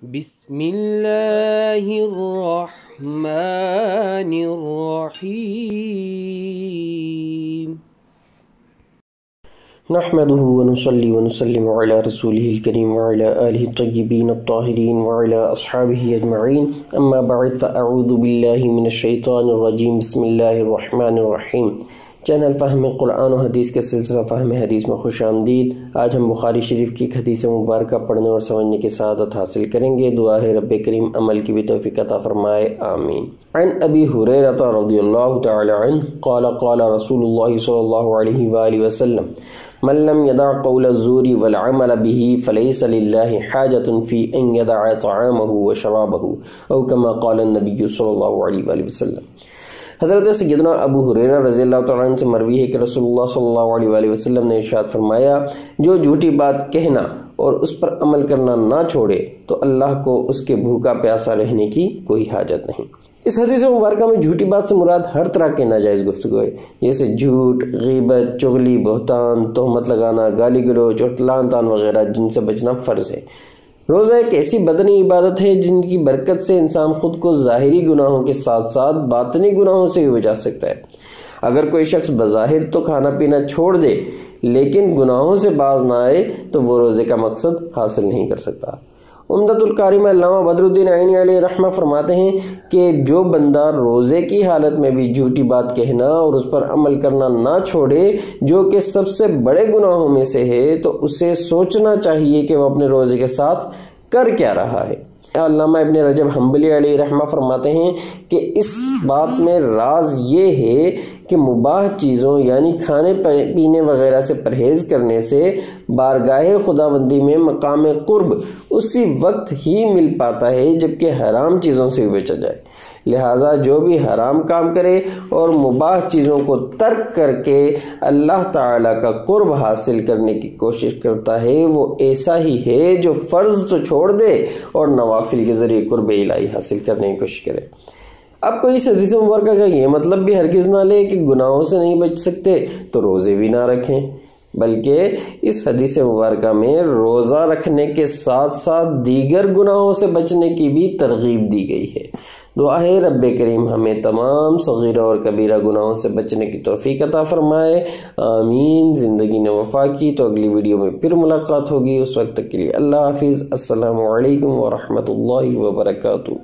بسم اللہ الرحمن الرحیم نحمده ونصلي ونسلم على رسوله الكريم وعلى آله الطيبين الطاهرين وعلى أصحابه أجمعين أما بعد فأعوذ بالله من الشيطان الرجيم بسم الله الرحمن الرحيم چینل فہم قرآن و حدیث کے سلسلہ فہم حدیث میں خوش آمدید۔ آج ہم بخاری شریف کی ایک حدیث مبارکہ پڑھنے اور سمجھنے کی سعادت حاصل کریں گے۔ دعا ہے رب کریم عمل کی بھی توفیق عطا فرمائے، آمین۔ عن ابی ہریرہ رضی اللہ تعالی عنہ قال قال رسول اللہ صلی اللہ علیہ وآلہ وسلم من لم يدع قول الزور والعمل به فليس لله حاجة في ان يدع طعامه وشرابه او كما قال النبي صلی اللہ علیہ وآلہ وسلم۔ حضرت سیدنا ابو ہریرہ رضی اللہ تعالیٰ عنہ سے مروی ہے کہ رسول اللہ صلی اللہ علیہ وآلہ وسلم نے ارشاد فرمایا، جو جھوٹی بات کہنا اور اس پر عمل کرنا نہ چھوڑے تو اللہ کو اس کے بھوکا پیاسا رہنے کی کوئی حاجت نہیں۔ اس حدیث مبارکہ میں جھوٹی بات سے مراد ہر طرح کے ناجائز گفتگو ہے، جیسے جھوٹ، غیبت، چغلی، بہتان، تہمت لگانا، گالی گلوچ اور تلان تان وغیرہ، جن سے بچنا فرض ہے۔ روزہ ایک ایسی بدنی عبادت ہے جن کی برکت سے انسان خود کو ظاہری گناہوں کے ساتھ ساتھ باطنی گناہوں سے بھی بچا سکتا ہے۔ اگر کوئی شخص بظاہر تو کھانا پینا چھوڑ دے لیکن گناہوں سے باز نہ آئے تو وہ روزے کا مقصد حاصل نہیں کر سکتا۔ عمدۃ القاری میں علامہ بدر الدین عینی علیہ رحمہ فرماتے ہیں کہ جو بندہ روزے کی حالت میں بھی جھوٹی بات کہنا اور اس پر عمل کرنا نہ چھوڑے، جو کہ سب سے بڑے گناہوں میں سے ہے، تو اسے سوچنا چاہیے کہ وہ اپنے روزے کے ساتھ کر کیا رہا ہے۔ علامہ ابن رجب حنبلی علیہ رحمہ فرماتے ہیں کہ اس بات میں راز یہ ہے کہ مباح چیزوں یعنی کھانے پینے وغیرہ سے پرہیز کرنے سے بارگاہ خداوندی میں مقام قرب اسی وقت ہی مل پاتا ہے جبکہ حرام چیزوں سے بھی بچا جائے۔ لہٰذا جو بھی حرام کام کرے اور مباح چیزوں کو ترک کر کے اللہ تعالیٰ کا قرب حاصل کرنے کی کوشش کرتا ہے، وہ ایسا ہی ہے جو فرض تو چھوڑ دے اور نوافل کے ذریعے قرب الہی حاصل کرنے کی کوشش کرے۔ اب کوئی اس حدیث مبارکہ کا یہ مطلب بھی ہرگز نہ لے کہ گناہوں سے نہیں بچ سکتے تو روزے بھی نہ رکھیں، بلکہ اس حدیث مبارکہ میں روزہ رکھنے کے ساتھ ساتھ دیگر گناہوں سے بچنے کی بھی ترغیب دی گئی ہے۔ دعا ہے رب کریم ہمیں تمام صغیرہ اور کبیرہ گناہوں سے بچنے کی توفیق عطا فرمائے، آمین۔ زندگی نے وفا کی تو اگلی ویڈیو میں پھر ملاقات ہوگی، اس وقت تک کے لیے اللہ حافظ۔ السلام علیکم ورحمۃ اللہ وبرکاتہ۔